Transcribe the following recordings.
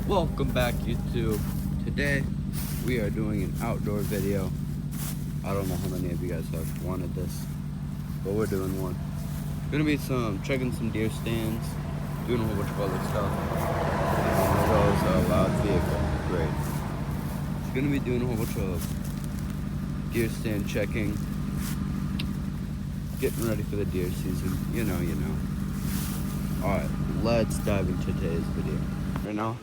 Welcome back, YouTube. Today we are doing an outdoor video. I don't know how many of you guys have wanted this, but we're doing one. Gonna be checking some deer stands, doing a whole bunch of other stuff. And there goes a loud vehicle. Great. It's gonna be doing a whole bunch of deer stand checking, getting ready for the deer season. You know. Alright, let's dive into today's video. Right now,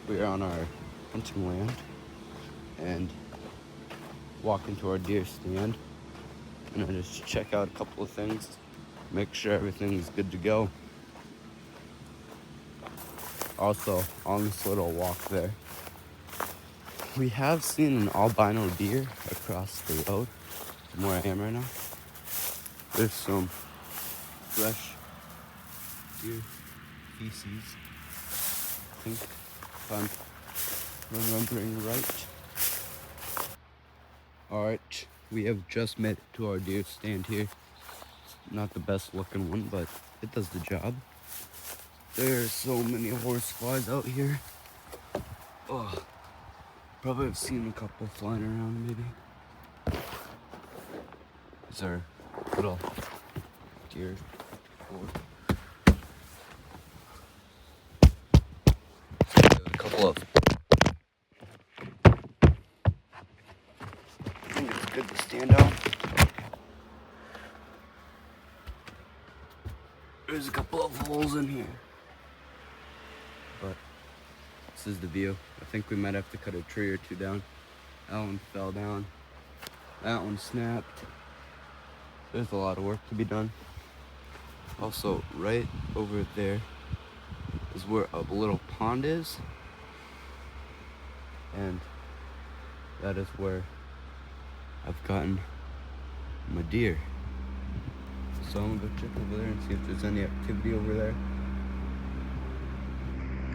we're on our hunting land and walking to our deer stand. And I just check out a couple of things, make sure everything's good to go. Also, on this little walk there, we have seen an albino deer across the road from where I am right now. There's some fresh deer feces, I think, if I'm remembering right. Alright, we have just made it to our deer stand here. Not the best looking one, but it does the job. There's so many horseflies out here. Oh, probably have seen a couple flying around maybe. These are little deer. There's a couple of. I think it's good to stand out. There's a couple of holes in here. But this is the view. I think we might have to cut a tree or two down. That one fell down. That one snapped. There's a lot of work to be done. Also, right over there is where a little pond is. And that is where I've gotten my deer. So I'm gonna go check over there and see if there's any activity over there.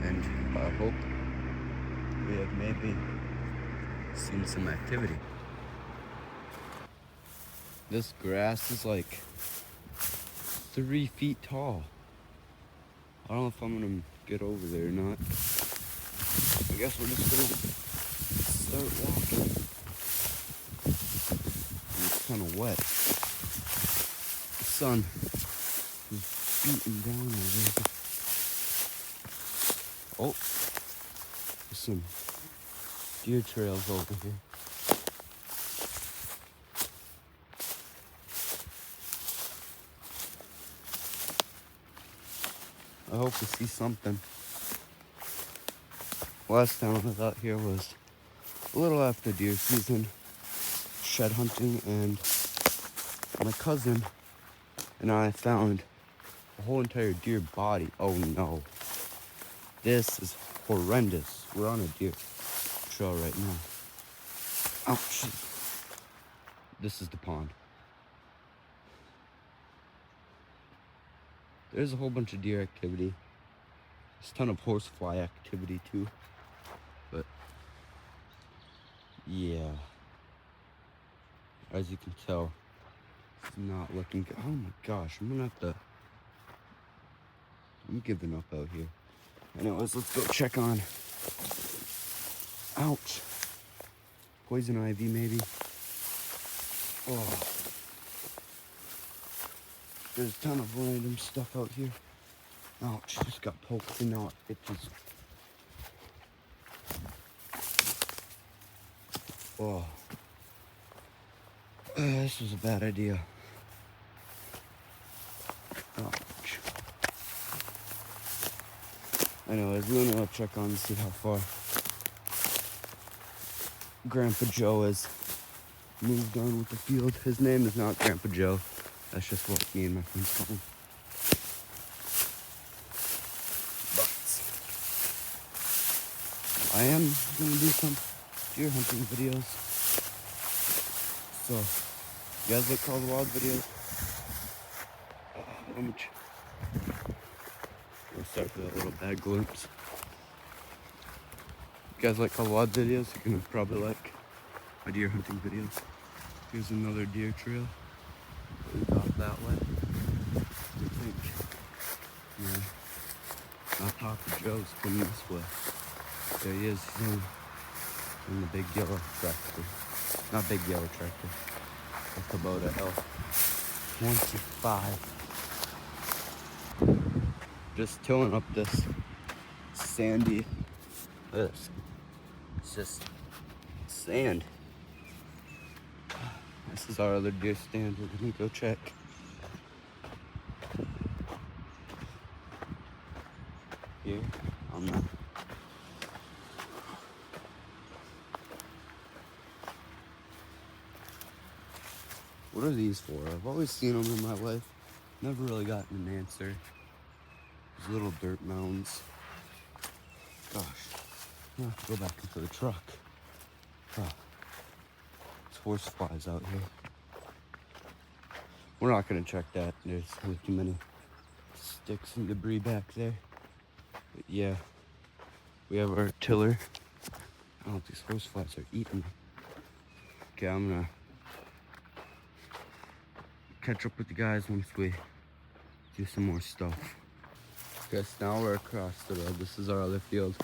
And I hope we have maybe seen some activity. This grass is like 3 feet tall. I don't know if I'm gonna get over there or not. I guess we're just gonna start walking. And it's kind of wet. The sun is beating down over here. Oh, there's some deer trails over here. I hope to see something. Last time I was out here was a little after deer season, shed hunting, and my cousin and I found a whole entire deer body. Oh no. This is horrendous. We're on a deer trail right now. Ouch. This is the pond. There's a whole bunch of deer activity. There's a ton of horsefly activity too. But yeah, as you can tell, it's not looking good. Oh my gosh, I'm giving up out here. Anyways, let's go check on. Ouch. Poison ivy maybe. Oh. There's a ton of random stuff out here. Ouch, just got poked and now it itches. Oh. This was a bad idea. Ouch. Anyways, we're gonna go check on and see how far Grandpa Joe has moved on with the field. His name is not Grandpa Joe. That's just what me and my friends call him. But I am gonna do some deer hunting videos. So, you guys like Call the Wild videos? How much? We'll start with a little bad glimpse. You guys like Call the Wild videos? You're gonna probably like my deer hunting videos. Here's another deer trail. Off that way. I think, yeah, not Papa Joe's coming this way. There he is, in the big yellow tractor. Not big yellow tractor. A Kubota L25. Just tilling up this sandy. Look at this. It's just sand. This is our other deer stand. We're gonna go check. Here on the what are these for? I've always seen them in my life. Never really gotten an answer. These little dirt mounds. Gosh, I have to go back into the truck. Oh, there's horse flies out here. We're not gonna check that. There's way too many sticks and debris back there. But yeah, we have our tiller. Oh, these horse flies are eating me. Okay, I'm gonna catch up with the guys once we do some more stuff. Guys, now we're across the road. This is our other field.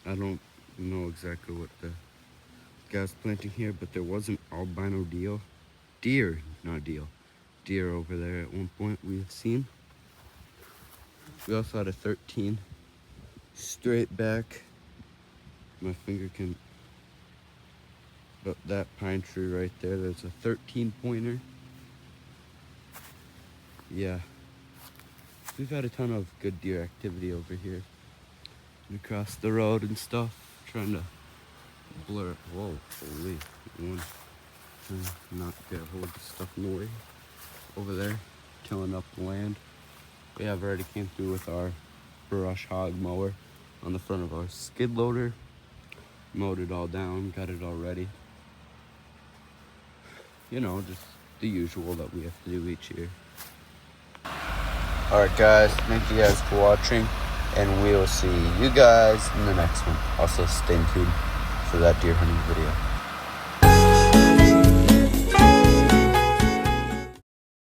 I don't know exactly what the guy's planting here, but there was an albino deer over there at one point we have seen. We also had a 13 straight back. My finger can, but that pine tree right there, there's a 13 pointer. Yeah, we've had a ton of good deer activity over here and across the road and stuff. Trying to blur. Whoa, holy! One trying to not get a hold of stuff in the way. Over there, tilling up the land. We have already came through with our brush hog mower on the front of our skid loader. Mowed it all down, got it all ready. You know, just the usual that we have to do each year. Alright guys, thank you guys for watching, and we will see you guys in the next one. Also stay tuned for that deer hunting video.